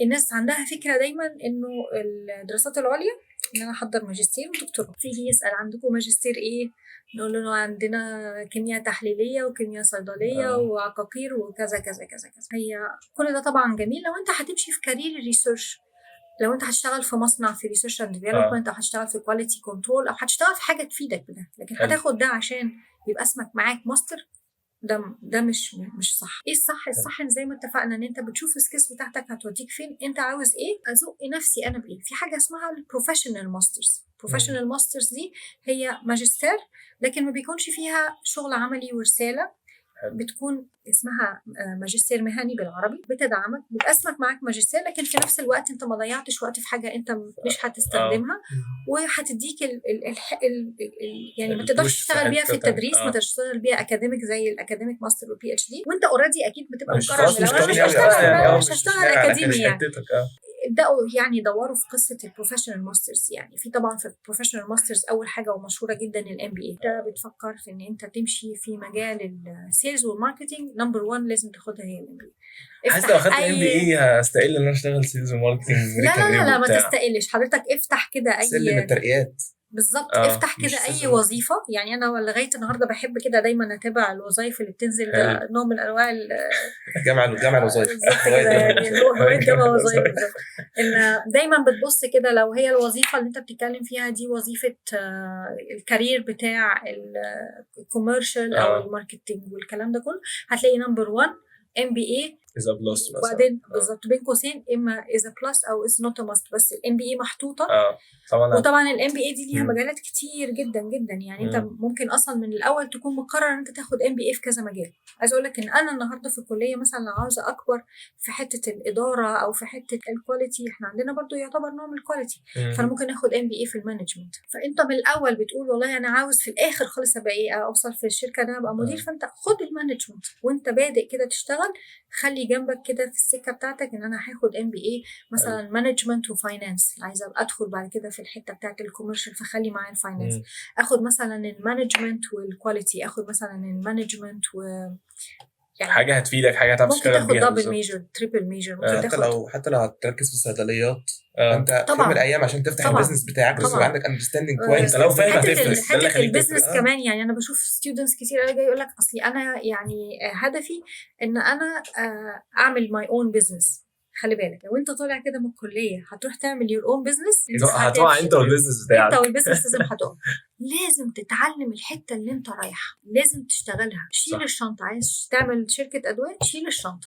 الناس عندها فكرة دايما انه الدراسات العليا ان انا احضر ماجستير ودكتوراه. فيه يسأل عندكم ماجستير ايه، نقول له عندنا كيمياء تحليلية وكيمياء صيدلية وعقاقير وكذا كذا كذا كذا. هي كل ده طبعا جميل لو انت هتمشي في كارير الريسيرش، لو انت هتشتغل في مصنع في ريسيرش اند ديفلوبمنت، او هتشتغل في كواليتي كنترول، او هتشتغل في حاجه تفيدك بده. لكن هتاخد ده عشان يبقى اسمك معاك ماستر، ده مش صح. ايه الصح؟ الصح ان زي ما اتفقنا ان انت بتشوف السكيلز بتاعتك هتوديك فين، انت عاوز ايه، ازق نفسي انا بايه. في حاجه اسمها البروفيشنال ماسترز. البروفيشنال ماسترز دي هي ماجستير لكن ما بيكونش فيها شغل عملي ورساله، بتكون اسمها ماجستير مهني بالعربي، بتدعمك، بيبقى اسمك معاك ماجستير لكن في نفس الوقت انت ما ضيعتش وقت في حاجه انت مش هتستخدمها، وهتديك يعني ما تقدرش تشتغل بيها في التدريس، ما تقدرش تشتغل بيها اكاديميك زي الاكاديميك ماستر والبي اتش دي، وانت اوريدي اكيد بتبقى مقرر مش هشتغل اكاديمي يعني. ابداوا يعني دوروا في قصه البروفيشنال ماسترز. يعني في طبعا في البروفيشنال ماسترز اول حاجه ومشهوره جدا الام بي اي. ده بتفكر في ان انت تمشي في مجال السيلز والماركتنج، نمبر 1 لازم تاخدها هي الام بي اي. حاسس لو اخدت ام بي اي هستقل ان انا اشتغل سيلز وماركتنج. لا ما تستقلش حضرتك، افتح كده اي سلم الترقيات بالظبط. افتح كده اي وظيفه. يعني انا لغايه النهارده بحب كده دايما اتابع الوظائف اللي بتنزل، ده نوع من انواع جامعه الوظائف بالظبط كده. يعني هو جامعه وظائف بالظبط. ان دايما بتبص كده لو هي الوظيفه اللي انت بتتكلم فيها دي وظيفه الكارير بتاع الكوميرشال او الماركتنج والكلام ده كله، هتلاقي نمبر 1 ام بي اي إذا بلس مثلا، وبعدين بالظبط بين قوسين اما إذا بلس او إذا نوت ماست، بس الام بي اي محطوطه. طبعا. وطبعا الام بي اي دي ليها مجالات كتير جدا جدا. يعني انت ممكن اصلا من الاول تكون مقرر ان انت تاخد ام بي اي في كذا مجال. عايزه اقول لك ان انا النهارده في الكليه مثلا لو عاوزه اكبر في حته الاداره او في حته الكواليتي، احنا عندنا برضو يعتبر نوع من الكواليتي، فانا ممكن اخد ام بي اي في المانجمنت. فانت من الاول بتقول والله انا عاوز في الاخر خالص ابقى ايه، اوصل في الشركه ان انا ابقى مدير، فانت خد المانجمنت وانت بادئ كده تشتغل. خلي جنبك كده في السكه بتاعتك ان انا هاخد ام بي اي مثلا مانجمنت وفاينانس، عايزه ادخل بعد كده في الحته بتاعت الكوميرشال، فخلي معايا الفاينانس. اخد مثلا المانجمنت والكواليتي، اخد مثلا المانجمنت يعني حاجه هتفيدك، حاجه هتعرف تشتغل بيها. ممكن تاخد دبل ميجر تريبل ميجر، ممكن تاخد حتى لو هتركز في الصيدليات. انت في يوم من الايام عشان تفتح البيزنس بتاعك لازم عندك اندرستاندينج كويس. لو فاهم هتفرق. حته البيزنس كمان. يعني انا بشوف ستودنتس كتير جاي يقول لك اصلي انا يعني هدفي ان انا اعمل ماي اون بزنس. خلي بالك لو انت طالع كده من الكليه هتروح تعمل يور اون بزنس، هتقع انت والبزنس بتاعك. انت والبزنس لازم هتقع. لازم تتعلم الحته اللي انت رايحه، لازم تشتغلها. شيل الشنطه، عايز تعمل شركه ادويه، شيل الشنطه.